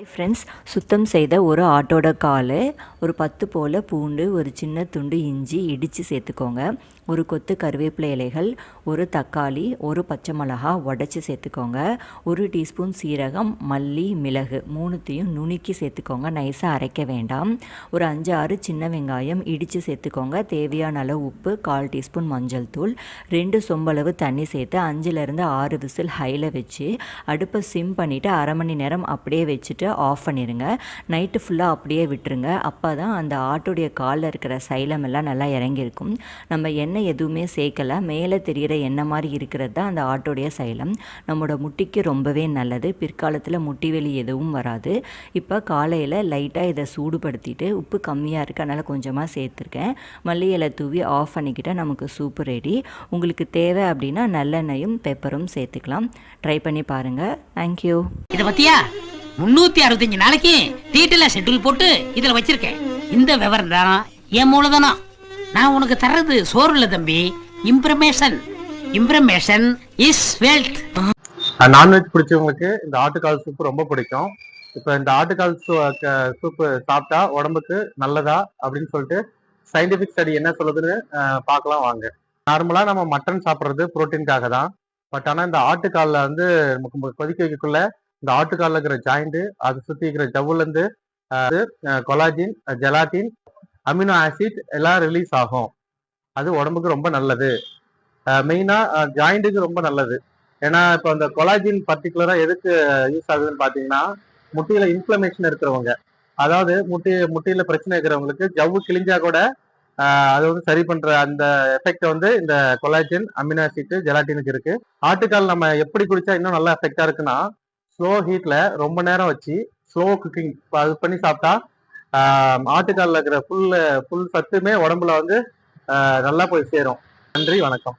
Friends, சுத்தம் செய்த ஒரு ஆட்டோட கால், ஒரு 10 போல் பூண்டு, ஒரு சின்ன துண்டு இஞ்சி இடித்து சேர்த்துக்கோங்க. ஒரு கொத்து கருவேப்பிலை இலைகள், ஒரு தக்காளி, ஒரு பச்சை மிளகா உடச்சி சேர்த்துக்கோங்க. 1 டீஸ்பூன் சீரகம், மல்லி, மிளகு மூணுத்தையும் நுணுக்கி சேர்த்துக்கோங்க. நைஸாக அரைக்க வேண்டாம். ஒரு 5-6 சின்ன வெங்காயம் இடித்து சேர்த்துக்கோங்க. தேவையான அளவு உப்பு, 1/4 டீஸ்பூன் மஞ்சள் தூள், 2 சொம்பளவு தண்ணி சேர்த்து 5லேருந்து 6 விசில் ஹையில் வச்சு அடுப்பை சிம் பண்ணிவிட்டு 1/2 மணி நேரம் அப்படியே வச்சுட்டு ஆஃப் பண்ணிடுங்க. நைட்டு ஃபுல்லாக அப்படியே விட்டுருங்க. அப்போ தான் அந்த ஆட்டுடைய காலில் இருக்கிற சைலம் எல்லாம் நல்லா இறங்கியிருக்கும். நம்ம எண்ணெய் எதுவுமே சேர்க்கலை, மேலே தெரிகிற எண்ணெய் மாதிரி இருக்கிறது தான் அந்த ஆட்டுடைய சைலம். நம்மளோட முட்டிக்கு ரொம்பவே நல்லது. பிற்காலத்தில் முட்டி வலி எதுவும் வராது. இப்போ காலையில் லைட்டாக இதை சூடுபடுத்திட்டு உப்பு கம்மியாக இருக்குது, அதனால் கொஞ்சமாக சேர்த்துருக்கேன். மல்லி இலை தூவி ஆஃப் பண்ணிக்கிட்டால் நமக்கு சூப்பு ரெடி. உங்களுக்கு தேவை அப்படின்னா நல்லெண்ணெயும் பெப்பரும் சேர்த்துக்கலாம். ட்ரை பண்ணி பாருங்கள். தேங்க்யூ. இதை பத்தியா 365 நாளைக்கு டீட்டெயிலா ஷெட்யூல் போட்டு இதுல வச்சிருக்கேன். இந்த விவரம் தான் என் மூலதனம். நான் உனக்கு தர்றது சோறு இல்ல தம்பி, information. Information is wealth. Non veg பிடிச்சவங்களுக்கு இந்த ஆட்டுக்கால் சூப்பு ரொம்ப பிடிக்கும். இப்போ இந்த ஆட்டுக்கால் சூப்பு சாப்பிட்டா உடம்புக்கு நல்லதா அப்படின்னு சொல்லிட்டு சயின்டிபிக் ஸ்டடி என்ன சொல்லுதுன்னு பார்க்கலாம் வாங்க. நார்மலா நம்ம மட்டன் சாப்பிட்றது புரோட்டீனுக்காக தான். பட் ஆனால் இந்த ஆட்டுக்காலில் வந்து நமக்கு கொதிக்க வைக்கக்குள்ள இந்த ஆட்டுக்காலில் இருக்கிற ஜாயிண்ட், அதை சுற்றி இருக்கிற ஜவ்வுலேருந்து கொலாஜின், ஜெலாட்டின், அமினோ ஆசிட் எல்லாம் ரிலீஸ் ஆகும். அது உடம்புக்கு ரொம்ப நல்லது. மெயினாக ஜாயிண்ட்டுக்கு ரொம்ப நல்லது. ஏன்னா இப்போ அந்த கொலாஜின் பர்டிகுலராக எதுக்கு யூஸ் ஆகுதுன்னு பார்த்தீங்கன்னா, முட்டியில் இன்ஃப்ளமேஷன் இருக்கிறவங்க, அதாவது முட்டியில் பிரச்சனை இருக்கிறவங்களுக்கு ஜவ்வு கிழிஞ்சா கூட அது வந்து சரி பண்ற அந்த எஃபெக்ட் வந்து இந்த கொலாஜின், அமினோ ஆசிட், ஜெலாட்டினுக்கு இருக்கு. ஆட்டுக்கால் நம்ம எப்படி குடிச்சா இன்னும் நல்லா எஃபெக்டா இருக்குன்னா, ஸ்லோ ஹீட்ல ரொம்ப நேரம் வச்சு ஸ்லோ குக்கிங் அது பண்ணி சாப்பிட்டா ஆட்டுக்காலில் இருக்கிற ஃபுல் சத்துமே உடம்புல வந்து நல்லா போய் சேரும். நன்றி, வணக்கம்.